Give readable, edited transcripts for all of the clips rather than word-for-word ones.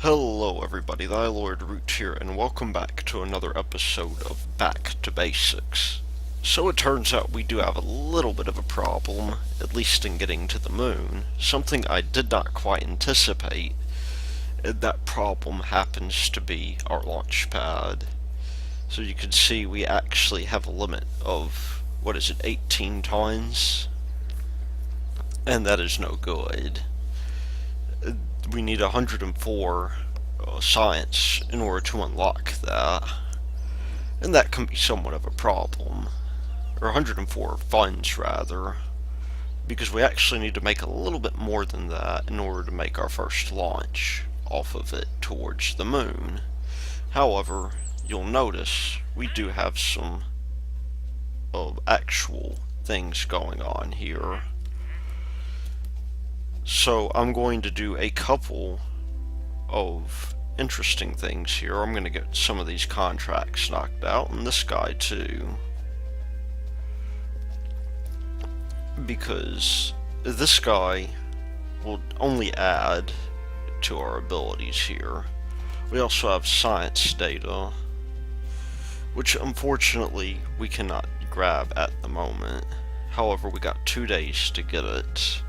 Hello everybody, Thy Lord Root here, and welcome back to another episode of Back to Basics. So it turns out we do have a little bit of a problem, at least in getting to the moon, something I did not quite anticipate. That problem happens to be our launch pad. So you can see we actually have a limit of, 18 tons? And that is no good. We need 104 science in order to unlock that, and that can be somewhat of a problem, or 104 funds rather, because we actually need to make a little bit more than that in order to make our first launch off of it towards the moon. However, you'll notice we do have some actual things going on here. So I'm going to do a couple of interesting things here. I'm going to get some of these contracts knocked out, and this guy too, because this guy will only add to our abilities here. We also have science data, which unfortunately we cannot grab at the moment. However, we got 2 days to get it.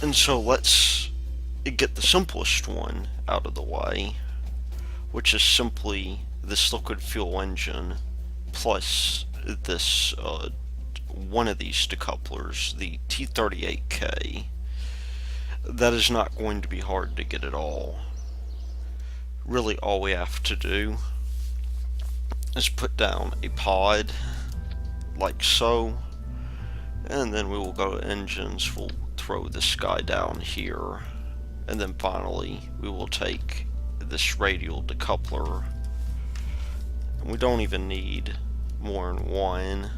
And so let's get the simplest one out of the way, which is simply this liquid fuel engine plus this one of these decouplers, the T38K. That is not going to be hard to get at all. Really all we have to do is put down a pod like so, and then we will go to engines. We'll throw this guy down here, and then finally we will take this radial decoupler, and we don't even need more than one,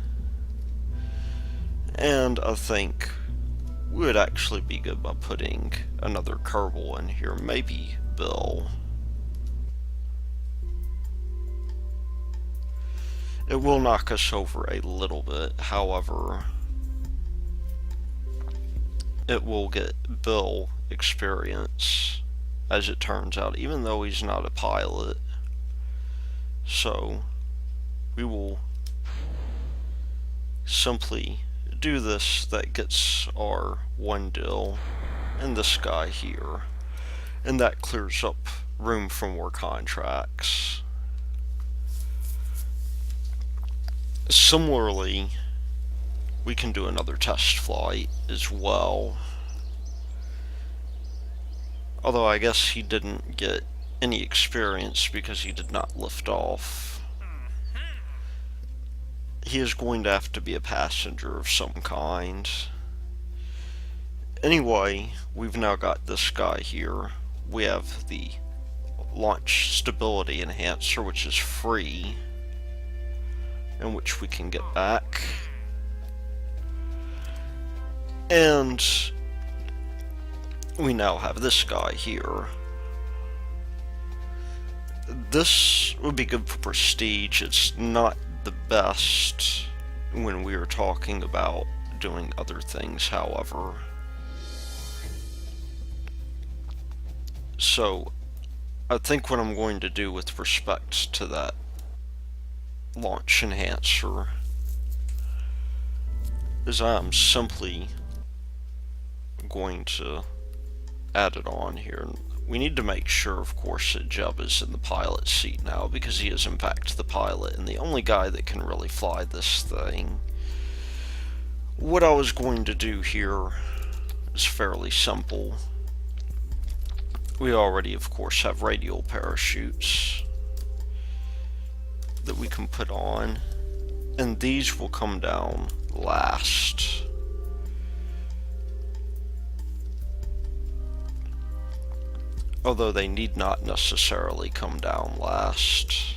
and I think we would actually be good by putting another Kerbal in here, maybe Bill. It will knock us over a little bit, however it will get Bill experience, as it turns out, even though he's not a pilot. So we will simply do this. That gets our one deal, and this guy here, and that clears up room for more contracts. Similarly, we can do another test flight as well. Although I guess he didn't get any experience because he did not lift off. He is going to have to be a passenger of some kind. Anyway, we've now got this guy here. We have the launch stability enhancer, which is free, and which we can get back. And we now have this guy here. This would be good for prestige. It's not the best when we are talking about doing other things, however. So I think what I'm going to do with respect to that launch enhancer is I'm simply going to add it on here. We need to make sure, of course, that Jeb is in the pilot seat now, because he is in fact the pilot and the only guy that can really fly this thing. What I was going to do here is fairly simple. We already, of course, have radial parachutes that we can put on, and these will come down last. Although they need not necessarily come down last.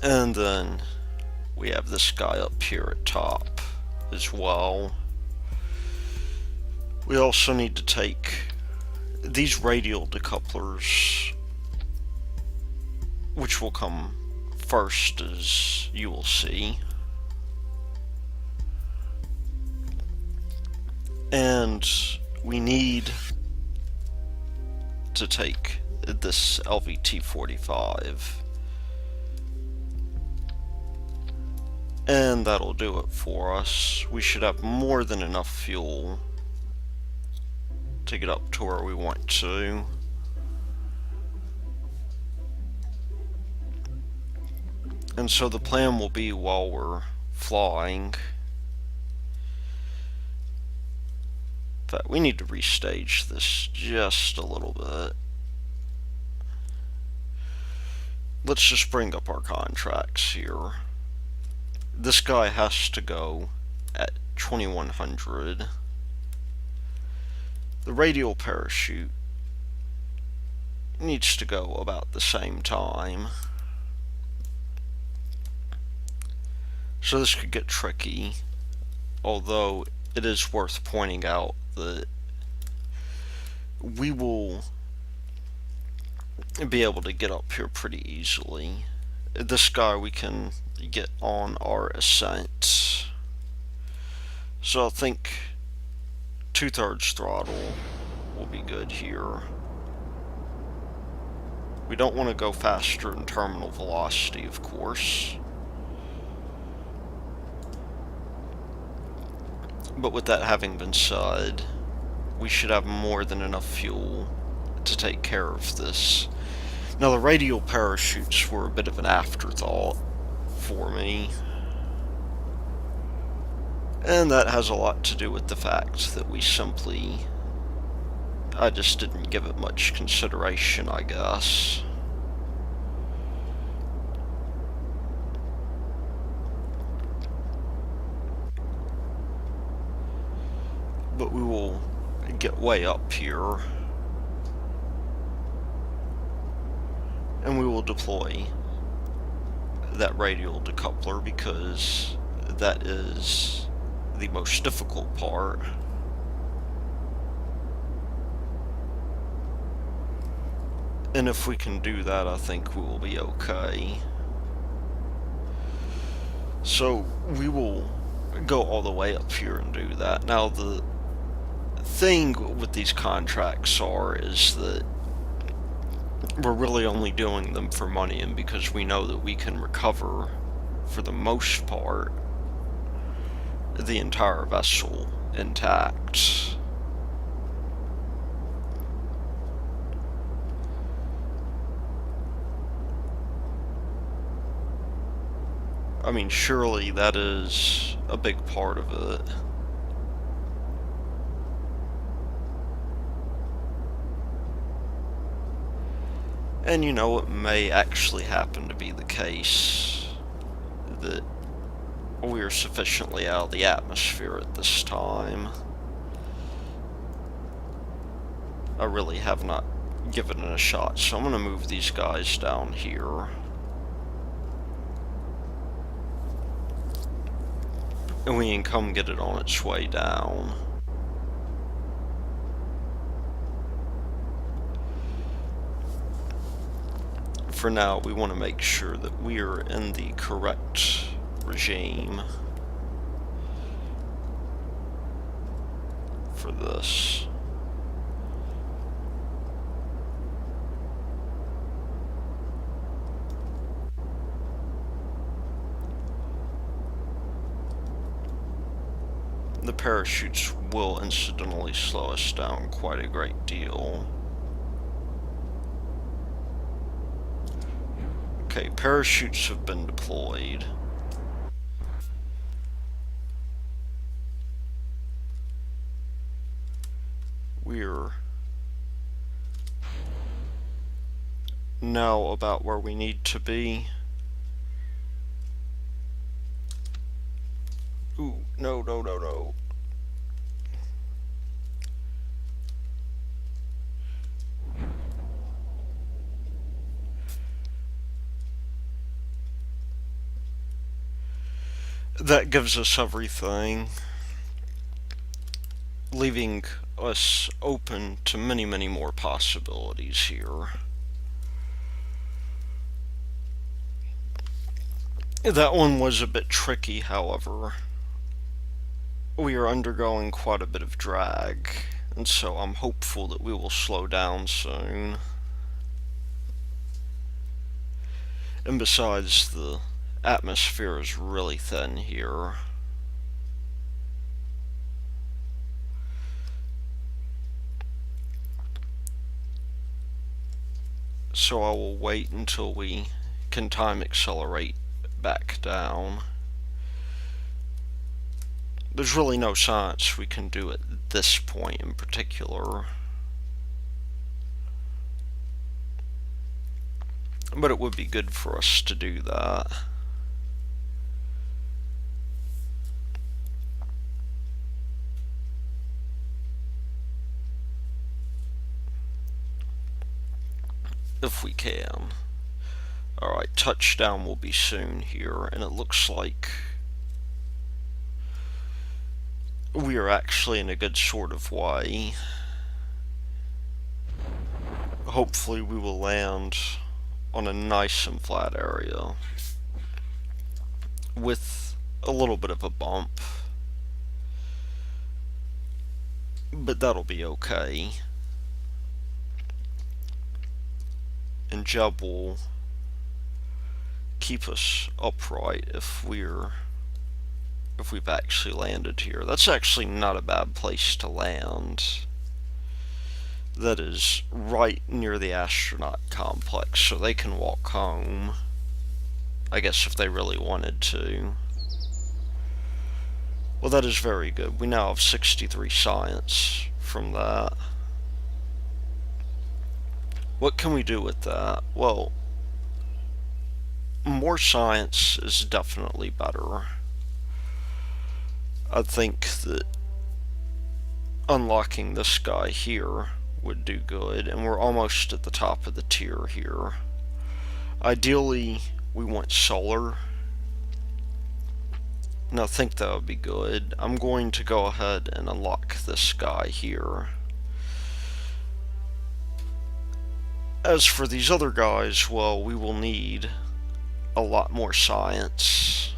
And then we have this guy up here at top as well. We also need to take these radial decouplers, which will come first, as you will see. And we need to take this LVT-45. And that'll do it for us. We should have more than enough fuel to get up to where we want to. And so the plan will be, while we're flying, that we need to restage this just a little bit. Let's just bring up our contracts here. This guy has to go at 2100. The radial parachute needs to go about the same time. So this could get tricky, although it is worth pointing out that we will be able to get up here pretty easily. This guy we can get on our ascent. So I think 2/3 throttle will be good here. We don't want to go faster than terminal velocity, of course. But with that having been said, we should have more than enough fuel to take care of this. Now, the radial parachutes were a bit of an afterthought for me. And that has a lot to do with the fact that I just didn't give it much consideration, I guess. But we will get way up here, and we will deploy that radial decoupler, because that is the most difficult part. And if we can do that, I think we will be okay. So we will go all the way up here and do that. Now, the thing with these contracts is that we're really only doing them for money, and because we know that we can recover, for the most part, the entire vessel intact. I mean, surely that is a big part of it. And you know, it may actually happen to be the case that we are sufficiently out of the atmosphere at this time. I really have not given it a shot, so I'm going to move these guys down here. And we can come get it on its way down. For now, we want to make sure that we are in the correct regime for this. The parachutes will incidentally slow us down quite a great deal. Okay, parachutes have been deployed. We're now about where we need to be. Ooh, no. That gives us everything, leaving us open to many more possibilities here. That one was a bit tricky, however. We are undergoing quite a bit of drag and so I'm hopeful that we will slow down soon. And besides, the atmosphere is really thin here. So I will wait until we can time accelerate back down. There's really no science we can do at this point in particular. But it would be good for us to do that. If we can. Alright, touchdown will be soon here, and it looks like we are actually in a good sort of way. Hopefully we will land on a nice and flat area with a little bit of a bump. But that'll be okay. And Jeb will keep us upright if we've actually landed here. That's actually not a bad place to land. That is right near the astronaut complex, so they can walk home, I guess, if they really wanted to. Well, that is very good. We now have 63 science from that. What can we do with that? Well, more science is definitely better. I think that unlocking this guy here would do good, and we're almost at the top of the tier here. Ideally, we want solar, and I think that would be good. I'm going to go ahead and unlock this guy here. As for these other guys, well, we will need a lot more science.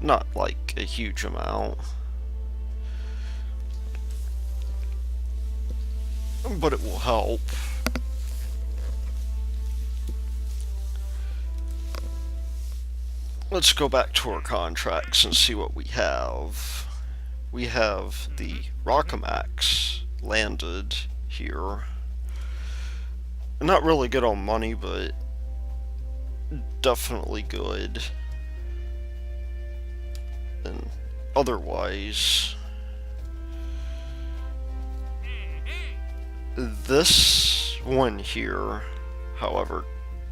Not like a huge amount, but it will help. Let's go back to our contracts and see what we have. We have the Rockamax landed here. Not really good on money, but definitely good. And otherwise, this one here, however,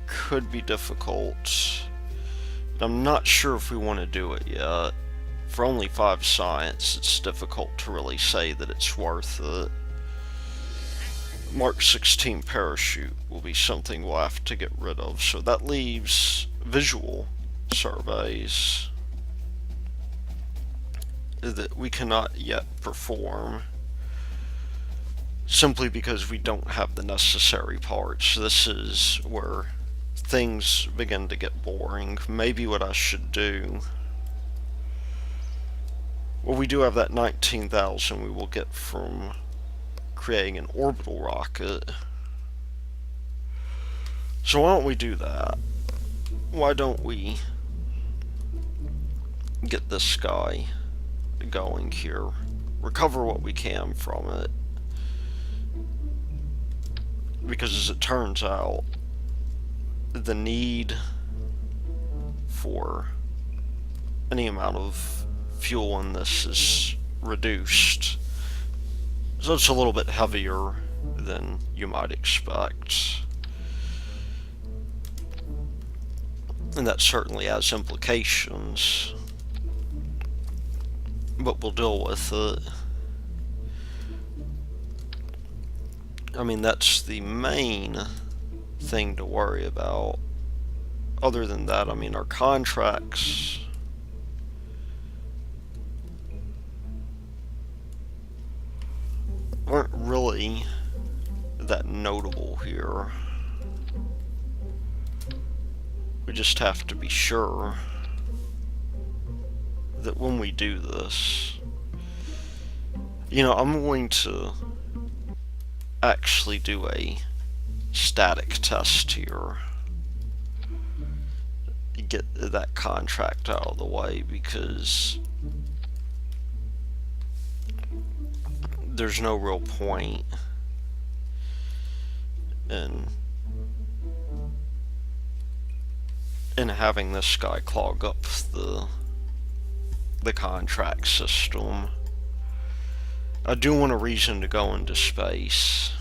could be difficult. I'm not sure if we want to do it yet. For only 5 science, it's difficult to really say that it's worth it. Mark 16 parachute will be something we'll have to get rid of, so that leaves visual surveys that we cannot yet perform, simply because we don't have the necessary parts. This is where things begin to get boring. Maybe what I should do... Well, we do have that 19,000 we will get from creating an orbital rocket. So why don't we do that? Why don't we get this guy going here, recover what we can from it, because as it turns out, the need for any amount of fuel in this is reduced, so it's a little bit heavier than you might expect, and that certainly has implications, but we'll deal with it. I mean, that's the main thing to worry about. Other than that, I mean, our contracts aren't really that notable here. We just have to be sure that when we do this, you know, I'm going to actually do a static test here. Get that contract out of the way, because there's no real point in having this guy clog up the contract system. I do want a reason to go into space.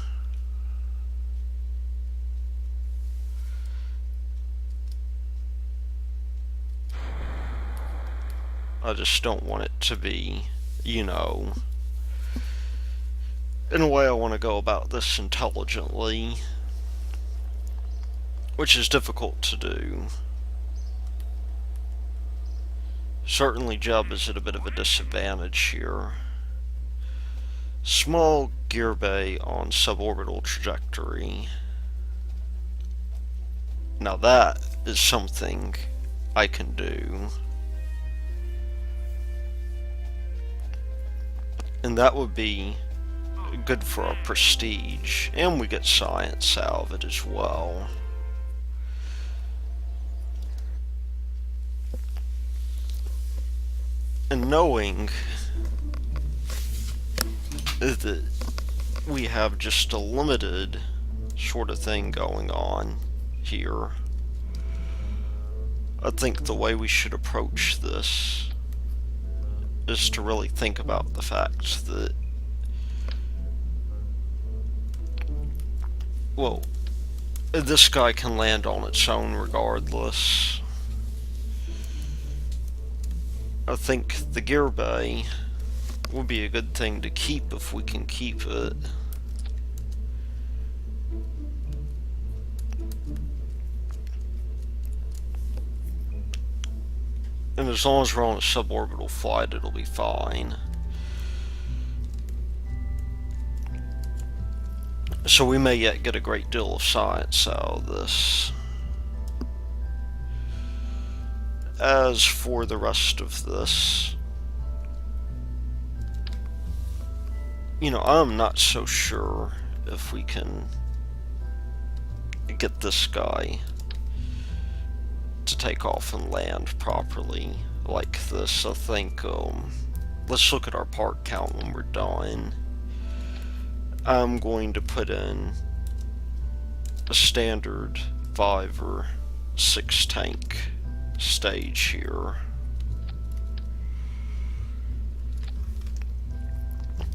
I just don't want it to be, in a way I want to go about this intelligently, which is difficult to do. Certainly Jeb is at a bit of a disadvantage here. Small gear bay on suborbital trajectory. Now that is something I can do. And that would be good for our prestige, and we get science out of it as well. And knowing that we have just a limited sort of thing going on here, I think the way we should approach this is to really think about the fact that, well, this guy can land on its own regardless. I think the gear bay would be a good thing to keep if we can keep it. And as long as we're on a suborbital flight, it'll be fine. So we may yet get a great deal of science out of this. As for the rest of this, I'm not so sure if we can get this guy to take off and land properly like this. I think, let's look at our part count when we're done. I'm going to put in a standard 5 or 6 tank stage here.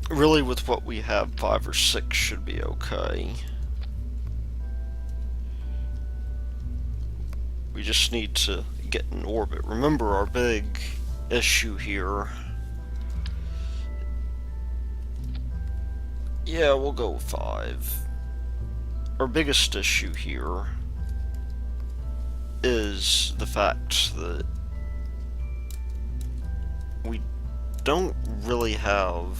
Really, with what we have, 5 or 6 should be okay. We just need to get in orbit. Remember, our big issue here... Yeah, we'll go with 5. Our biggest issue here is the fact that we don't really have...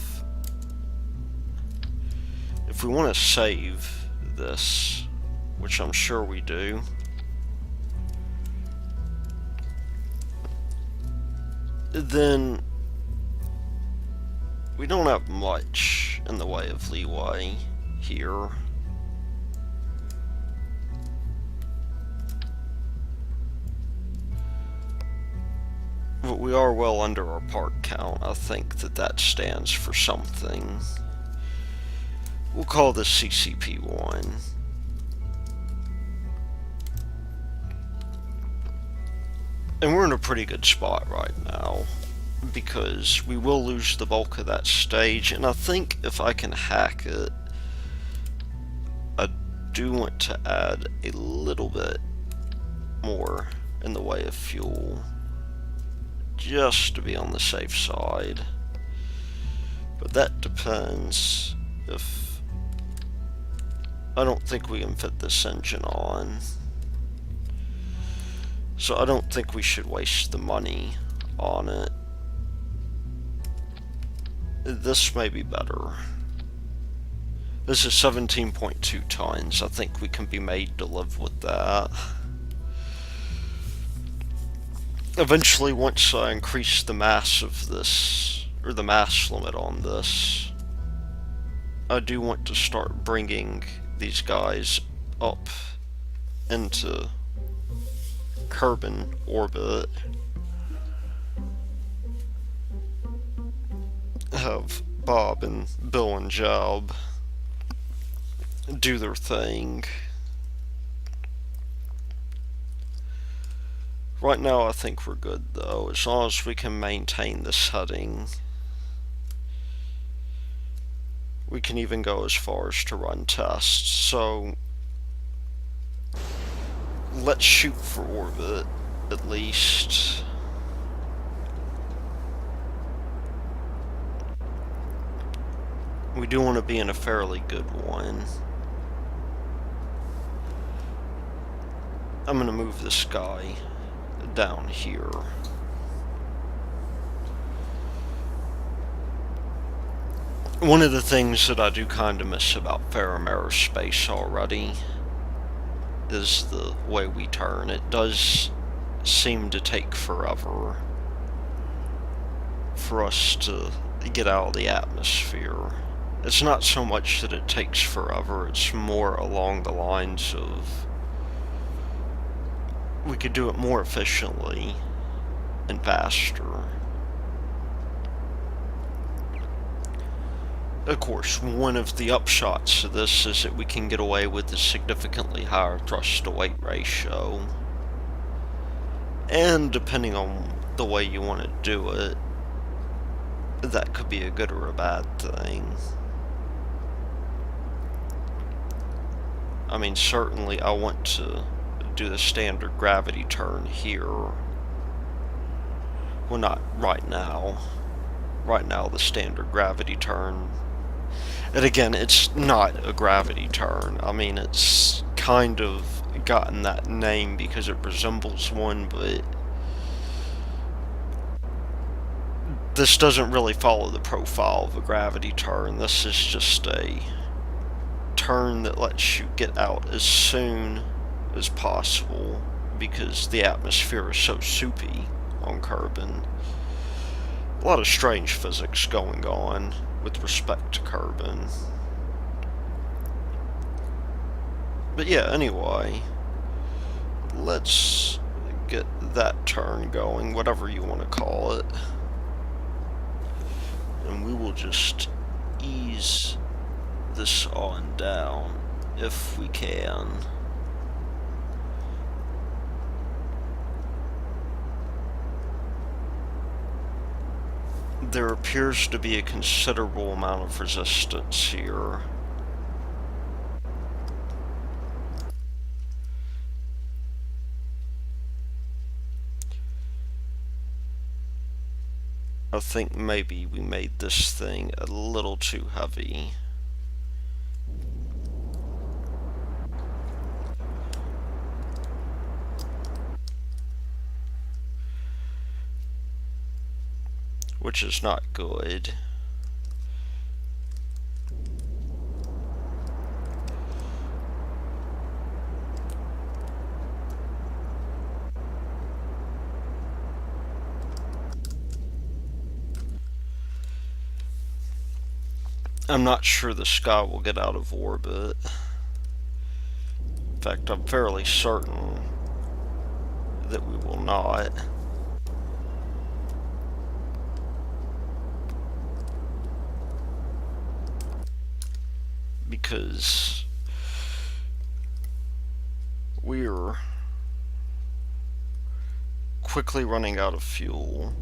If we want to save this, which I'm sure we do, then we don't have much in the way of leeway here. But we are well under our part count. I think that stands for something. We'll call this CCP-1. And we're in a pretty good spot right now, because we will lose the bulk of that stage, and I think if I can hack it, I do want to add a little bit more in the way of fuel, just to be on the safe side. But that depends if... I don't think we can fit this engine on. So I don't think we should waste the money on it. This may be better. This is 17.2 tons. I think we can be made to live with that. Eventually, once I increase the mass of this, or the mass limit on this, I do want to start bringing these guys up into Kerbal orbit. Have Bob and Bill and Job do their thing. Right now I think we're good though, as long as we can maintain this heading. We can even go as far as to run tests, so let's shoot for orbit, at least. We do want to be in a fairly good one. I'm gonna move this guy down here. One of the things that I do kind of miss about Ferrum Aerospace already is the way we turn. It does seem to take forever for us to get out of the atmosphere. It's not so much that it takes forever, it's more along the lines of we could do it more efficiently and faster. Of course, one of the upshots of this is that we can get away with a significantly higher thrust-to-weight ratio. And depending on the way you want to do it, that could be a good or a bad thing. I mean, certainly I want to do the standard gravity turn here. Well, not right now. Right now, the standard gravity turn. And again, it's not a gravity turn. I mean, it's kind of gotten that name because it resembles one, but this doesn't really follow the profile of a gravity turn. This is just a turn that lets you get out as soon as possible because the atmosphere is so soupy on Kerbal. A lot of strange physics going on with respect to Kerbal. But yeah, anyway, let's get that turn going, whatever you want to call it. And we will just ease this on down if we can. There appears to be a considerable amount of resistance here. I think maybe we made this thing a little too heavy. Which is not good. I'm not sure the sky will get out of orbit. In fact, I'm fairly certain that we will not. Because we're quickly running out of fuel.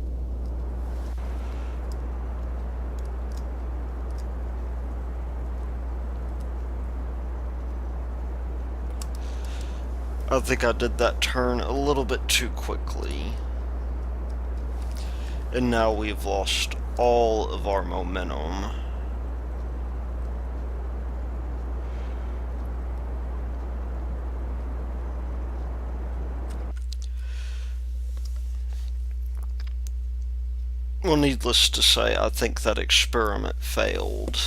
I think I did that turn a little bit too quickly. And now we've lost all of our momentum. Well, needless to say, I think that experiment failed.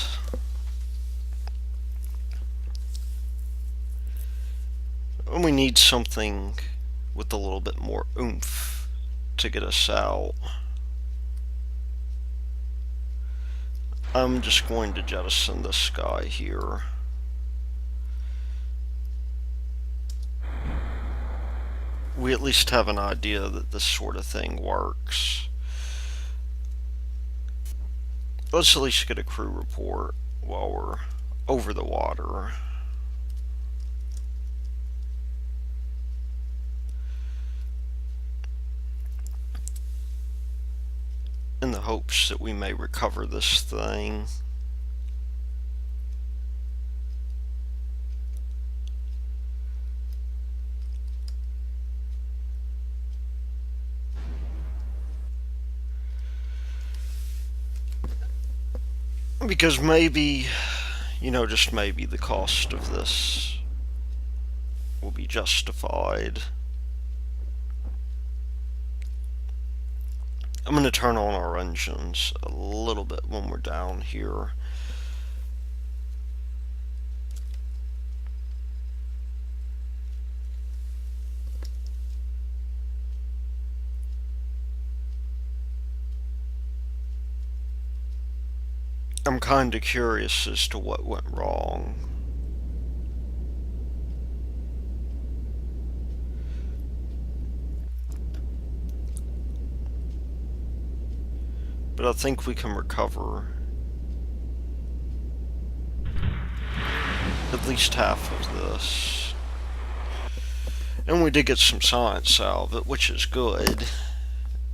And we need something with a little bit more oomph to get us out. I'm just going to jettison this guy here. We at least have an idea that this sort of thing works. Let's at least get a crew report while we're over the water. In the hopes that we may recover this thing. Because maybe, just maybe the cost of this will be justified. I'm going to turn on our engines a little bit when we're down here. I'm kind of curious as to what went wrong. But I think we can recover at least half of this. And we did get some science out of it, which is good.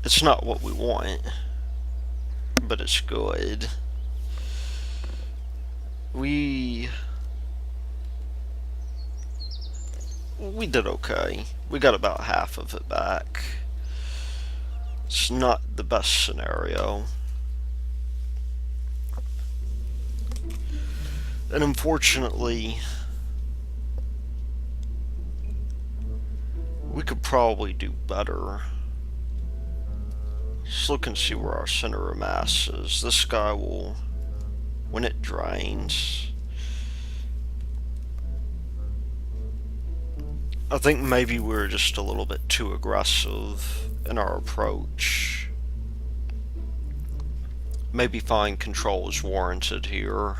It's not what we want, but it's good. We did okay. We got about half of it back. It's not the best scenario. And unfortunately, we could probably do better. Let's look and see where our center of mass is. This guy will, when it drains, I think maybe we're just a little bit too aggressive in our approach. Maybe fine control is warranted here.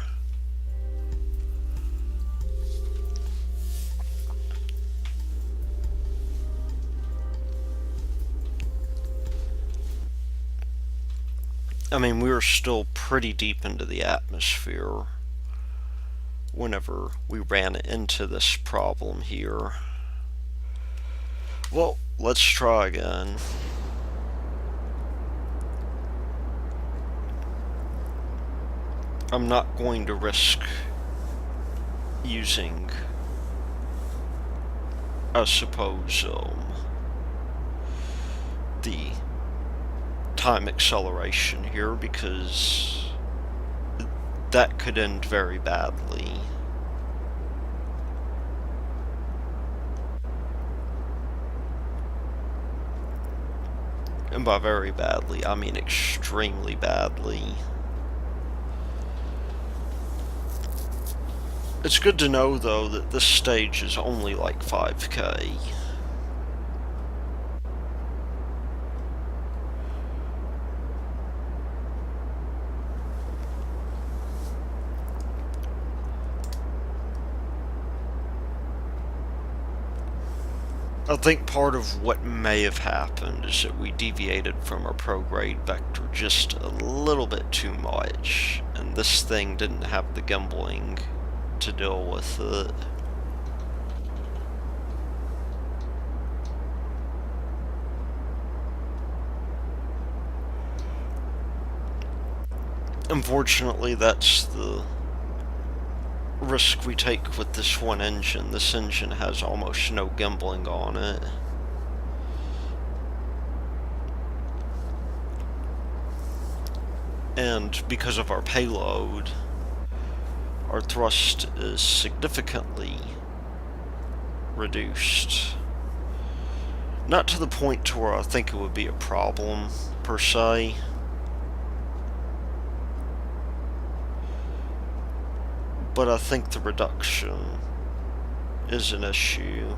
I mean, we were still pretty deep into the atmosphere whenever we ran into this problem here. Well, let's try again. I'm not going to risk using, I suppose, the time acceleration here, because that could end very badly. And by very badly, I mean extremely badly. It's good to know, though, that this stage is only like 5K. I think part of what may have happened is that we deviated from our prograde vector just a little bit too much, and this thing didn't have the gimbling to deal with it. Unfortunately, that's the risk we take with this one engine. This engine has almost no gimbling on it. And because of our payload, our thrust is significantly reduced. Not to the point to where I think it would be a problem, per se. But I think the reduction is an issue.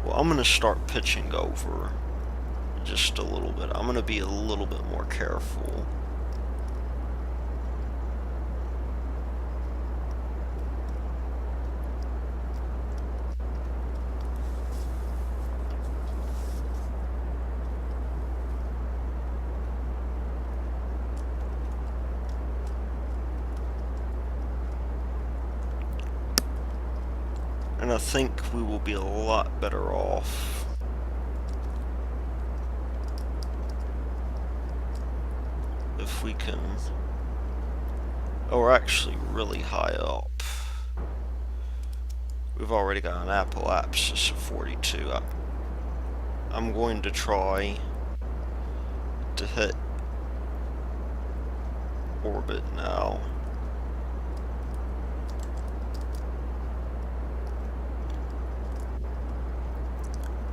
Well, I'm going to start pitching over just a little bit. I'm going to be a little bit more careful. And I think we will be a lot better off if we can... Oh, we're actually really high up. We've already got an apoapsis of 42. I'm going to try to hit orbit now.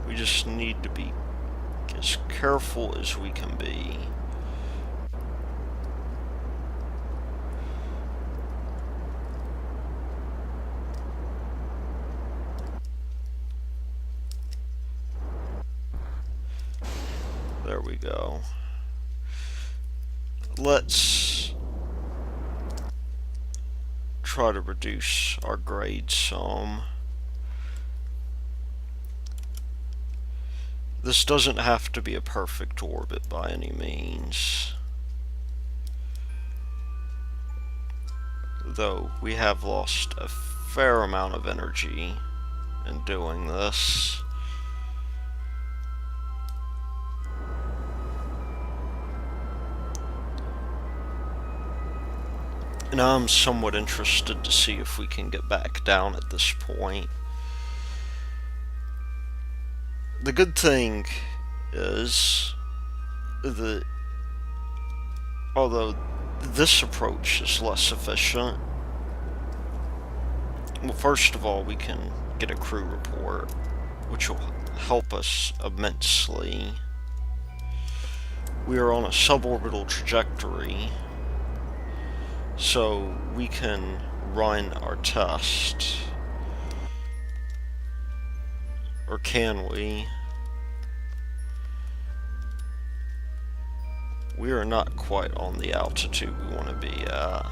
We just need to be as careful as we can be. There we go. Let's try to reduce our grade some. This doesn't have to be a perfect orbit by any means, though we have lost a fair amount of energy in doing this. And I'm somewhat interested to see if we can get back down at this point. The good thing is that although this approach is less efficient, well, first of all, we can get a crew report, which will help us immensely. We are on a suborbital trajectory, so we can run our test. Or can we? We are not quite on the altitude we want to be at.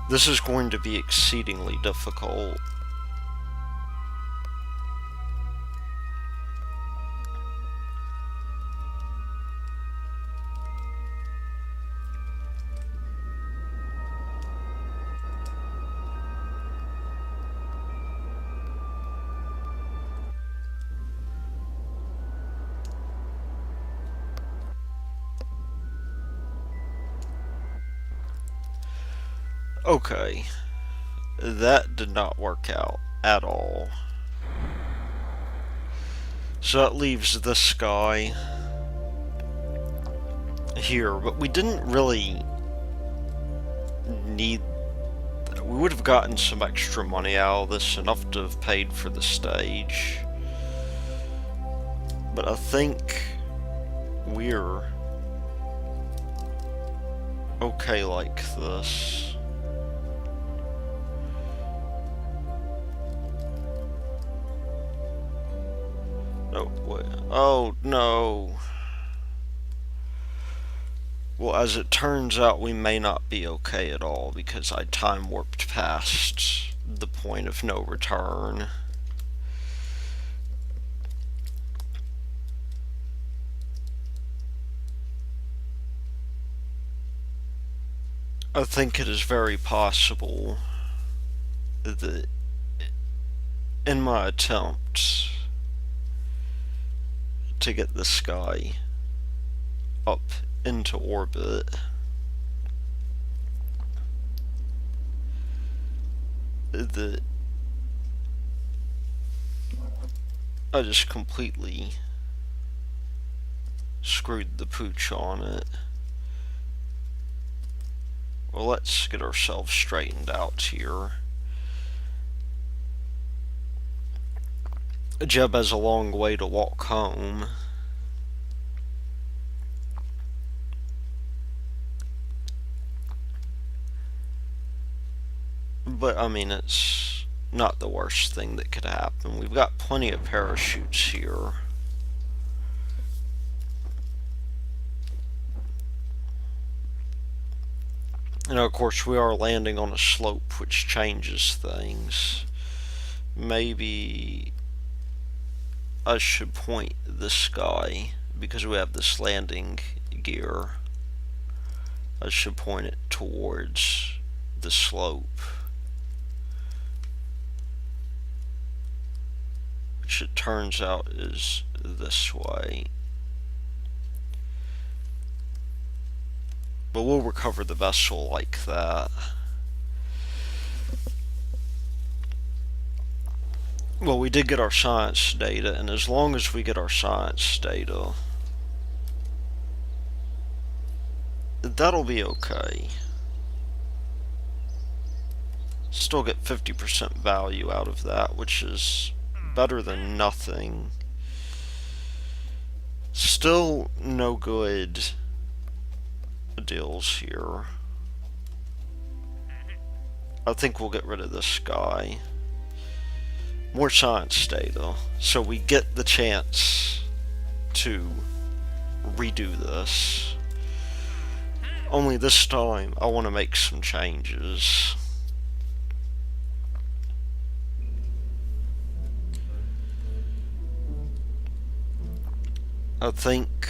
This is going to be exceedingly difficult. Okay, that did not work out at all. So that leaves this guy here, but we didn't really need... We would have gotten some extra money out of this, enough to have paid for the stage. But I think we're okay like this. Oh, wait. Oh, no. Well, as it turns out, we may not be okay at all, because I time warped past the point of no return. I think it is very possible that in my attempt to get this guy up into orbit, that I just completely screwed the pooch on it. Well, let's get ourselves straightened out here. Jeb has a long way to walk home. But, I mean, it's not the worst thing that could happen. We've got plenty of parachutes here. And of course, we are landing on a slope, which changes things. Maybe I should point this guy, because we have this landing gear, I should point it towards the slope, which it turns out is this way. But we'll recover the vessel like that. Well, we did get our science data, and as long as we get our science data, that'll be okay. Still get 50% value out of that, which is better than nothing. Still no good deals here. I think we'll get rid of this guy. More science data, so we get the chance to redo this. Only this time I want to make some changes. I think,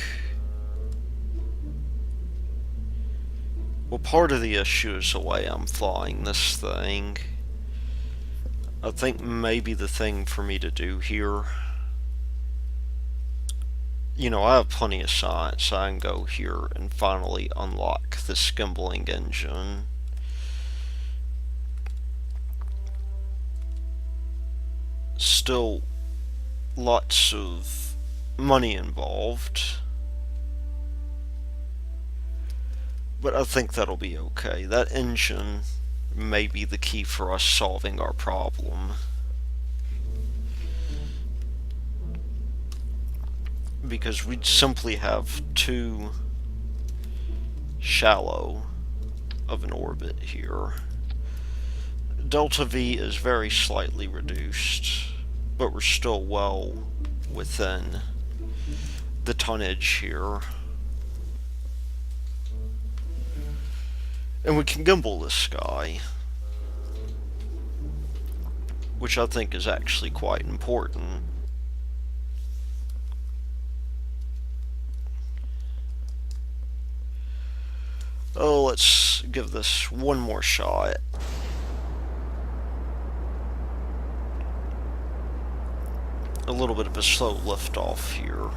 well, part of the issue is the way I'm flying this thing. I think maybe the thing for me to do here, you know, I have plenty of science. I can go here and finally unlock the gimbaling engine. Still lots of money involved, but I think that'll be okay. That engine may be the key for us solving our problem, because we simply have too shallow of an orbit here. Delta V is very slightly reduced, but we're still well within the tonnage here. And we can gimbal this guy, which I think is actually quite important. Oh, let's give this one more shot. A little bit of a slow lift off here.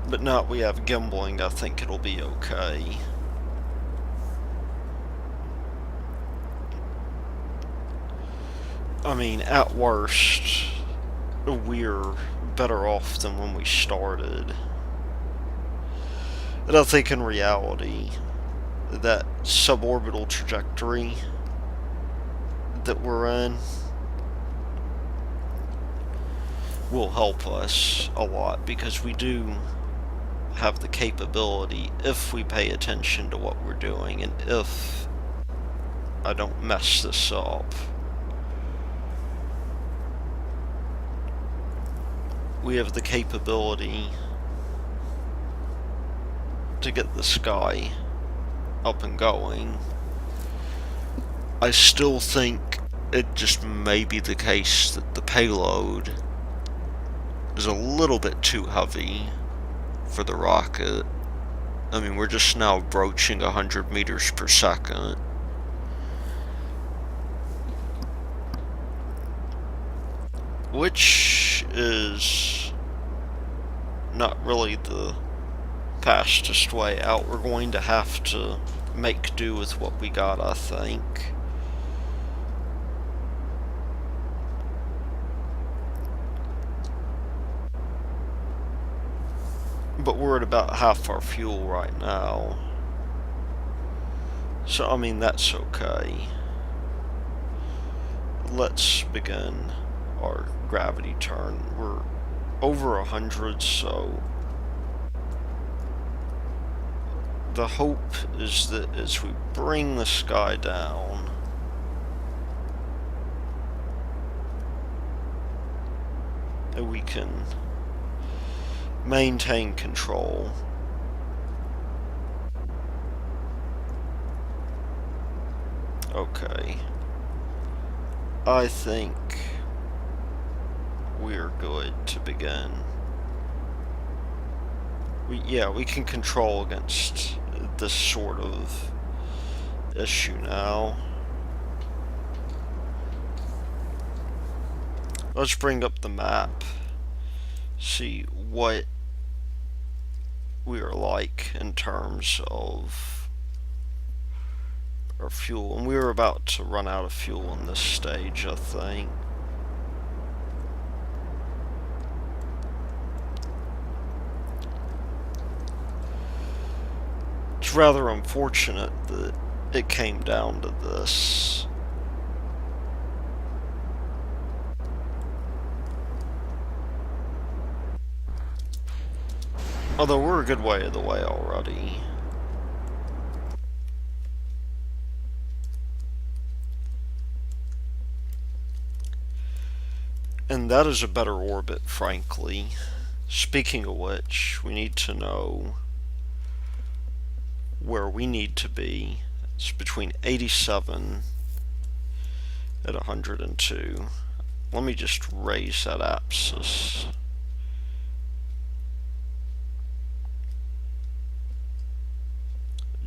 But now we have gimbaling, I think it'll be okay. I mean, at worst, we're better off than when we started. And I think in reality, that suborbital trajectory that we're in will help us a lot, because we do have the capability, if we pay attention to what we're doing, and if I don't mess this up, we have the capability to get the sky up and going. I still think it just may be the case that the payload is a little bit too heavy for the rocket. I mean, we're just now broaching 100 meters per second. Which is not really the fastest way out. We're going to have to make do with what we got, I think. But we're at about half our fuel right now. So, I mean, that's okay. Let's begin our gravity turn. We're over 100, so the hope is that as we bring the sky down, we can maintain control. Okay. I think we're good to begin. we can control against this sort of issue now. Let's bring up the map, see what we are like in terms of our fuel. And we were about to run out of fuel in this stage, I think. It's rather unfortunate that it came down to this. Although we're a good way of the way already. And that is a better orbit, frankly. Speaking of which, we need to know where we need to be. It's between 87 and 102. Let me just raise that axis.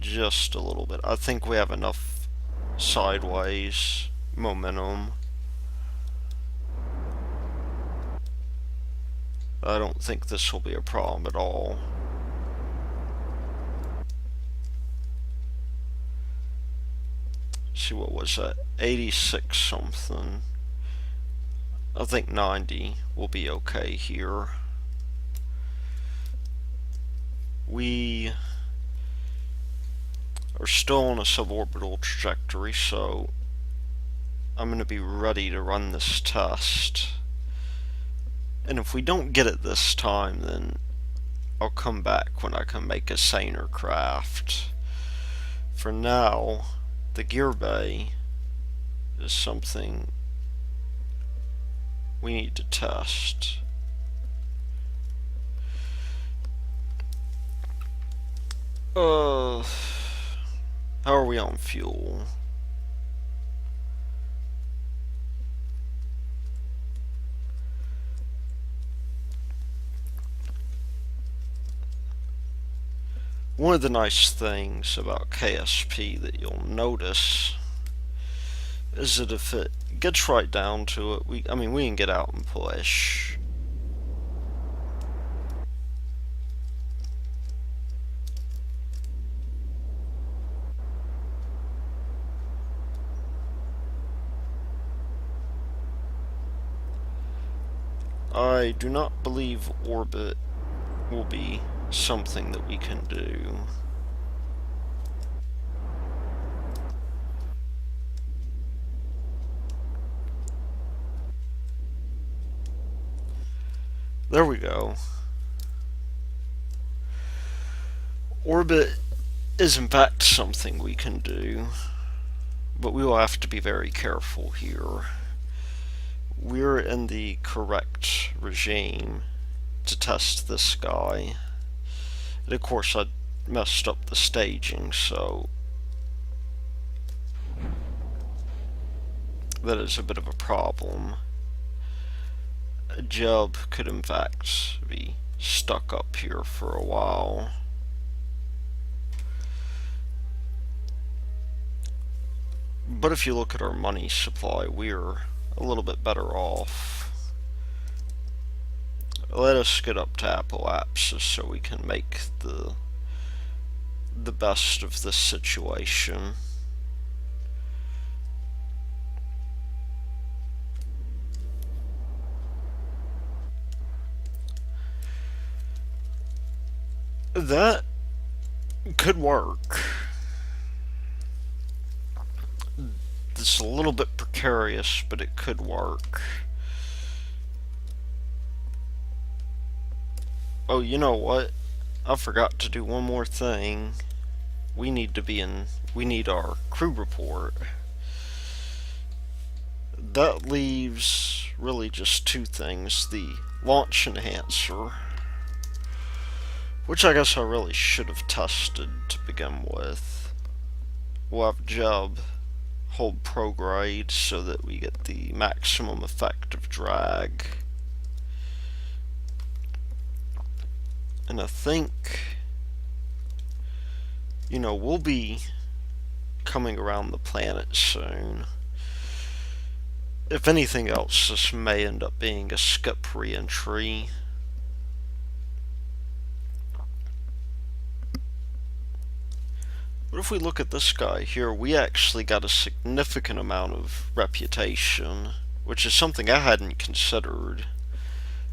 Just a little bit. I think we have enough sideways momentum. I don't think this will be a problem at all. See, what was that? 86 something. I think 90 will be okay here. We are still on a suborbital trajectory, so I'm going to be ready to run this test. And if we don't get it this time, then I'll come back when I can make a saner craft. For now, the gear bay is something we need to test. How are we on fuel? One of the nice things about KSP that you'll notice is that if it gets right down to it, we can get out and push. I do not believe orbit will be something that we can do. There we go. Orbit is in fact something we can do, but we will have to be very careful here. We're in the correct regime to test this guy. And of course I messed up the staging, so that is a bit of a problem. A Jub could in fact be stuck up here for a while. But if you look at our money supply, we're a little bit better off. Let us get up to Appalachia so we can make the best of this situation. That could work. It's a little bit precarious, but it could work. Oh, you know what? I forgot to do one more thing. We need our crew report. That leaves really just two things. The launch enhancer, which I guess I really should have tested to begin with. We'll have Jub hold prograde so that we get the maximum effect of drag. And I think, we'll be coming around the planet soon. If anything else, this may end up being a skip re-entry. But if we look at this guy here, we actually got a significant amount of reputation, which is something I hadn't considered.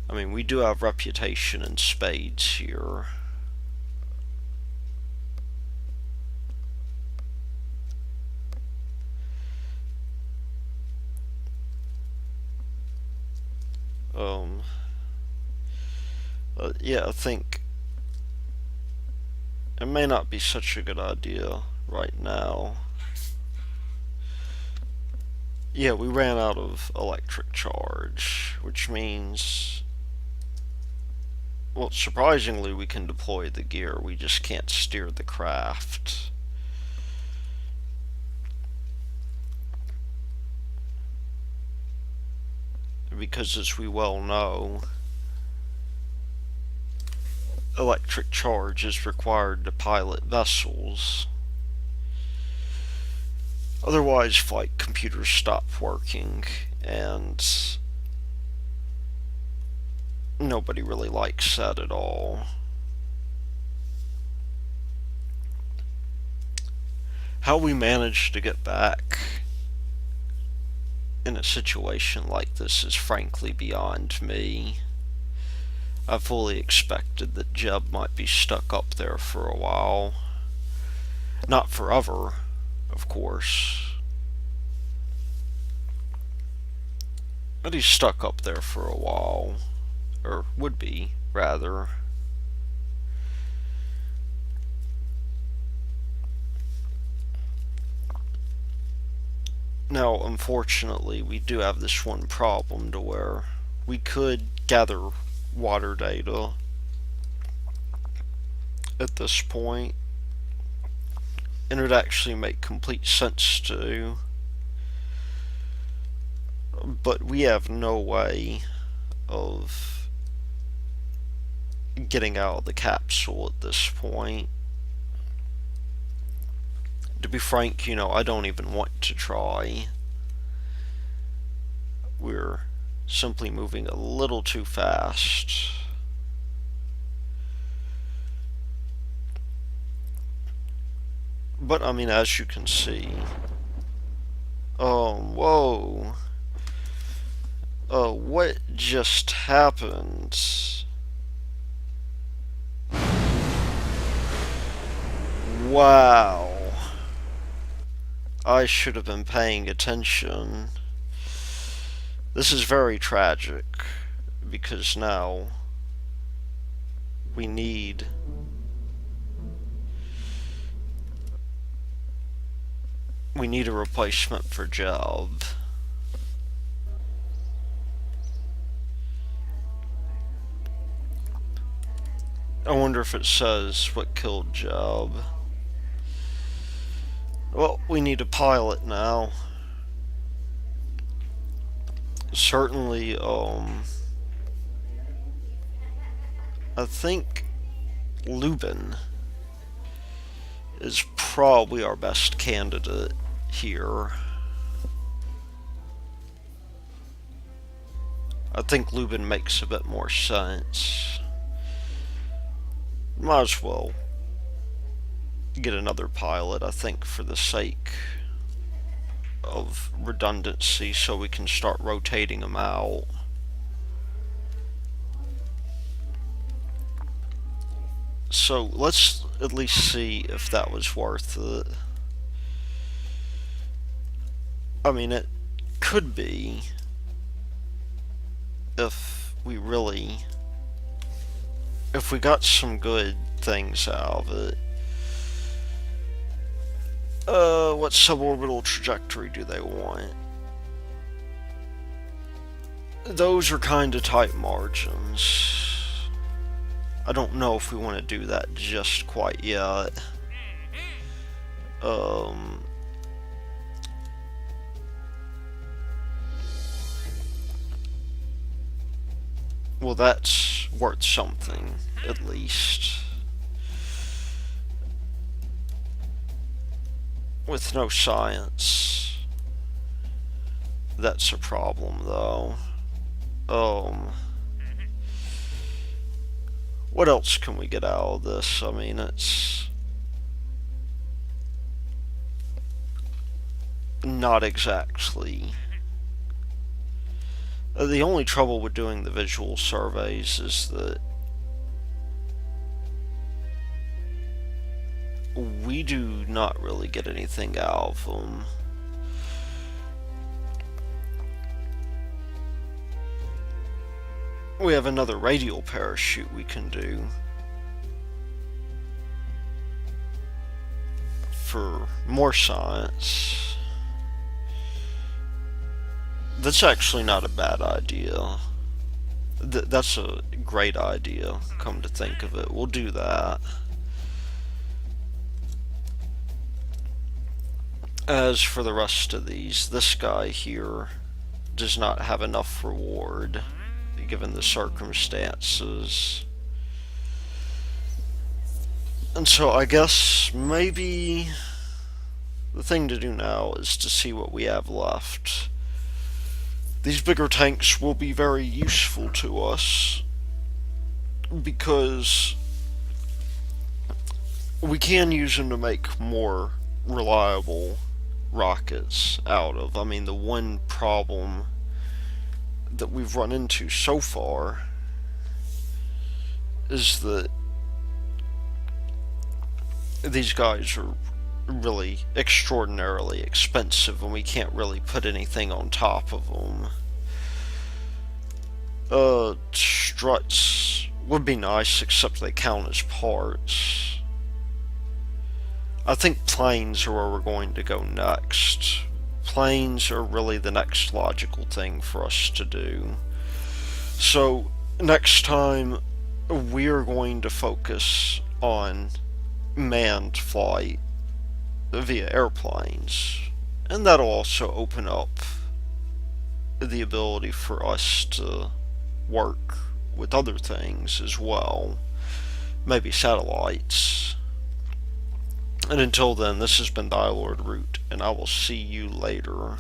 I mean, we do have reputation in spades here. Yeah, I think it may not be such a good idea right now. Yeah, we ran out of electric charge, which means, well, surprisingly, we can deploy the gear. We just can't steer the craft. Because, as we well know, electric charge is required to pilot vessels. Otherwise, flight computers stop working, and nobody really likes that at all. How we managed to get back in a situation like this is frankly beyond me. I fully expected that Jeb might be stuck up there for a while. Not forever, of course. But he's stuck up there for a while. Or would be, rather. Now, unfortunately, we do have this one problem to where we could gather water data at this point, and it would actually make complete sense to, but we have no way of getting out of the capsule at this point. To be frank, I don't even want to try. We're simply moving a little too fast. But, I mean, as you can see... Oh, whoa. What just happened? Wow. I should have been paying attention. This is very tragic, because now we need a replacement for Job. I wonder if it says what killed Job. Well, we need a pilot now. Certainly, I think Lubin is probably our best candidate here. I think Lubin makes a bit more sense. Might as well get another pilot, I think, for the sake of redundancy, so we can start rotating them out. So let's at least see if that was worth it. I mean, it could be if we got some good things out of it. What suborbital trajectory do they want? Those are kind of tight margins. I don't know if we want to do that just quite yet. Well, that's worth something, at least. With no science, that's a problem, though. What else can we get out of this? I mean, it's not exactly. The only trouble with doing the visual surveys is that we do not really get anything out of them. We have another radial parachute we can do for more science. That's actually not a bad idea. That's a great idea, come to think of it. We'll do that. As for the rest of these, this guy here does not have enough reward, given the circumstances. And so I guess maybe the thing to do now is to see what we have left. These bigger tanks will be very useful to us because we can use them to make more reliable rockets out of. I mean, the one problem that we've run into so far is that these guys are really extraordinarily expensive and we can't really put anything on top of them. Struts would be nice, except they count as parts. I think planes are where we're going to go next. Planes are really the next logical thing for us to do. So, next time, we are going to focus on manned flight via airplanes. And that'll also open up the ability for us to work with other things as well. Maybe satellites. And until then, this has been Dialord Root, and I will see you later.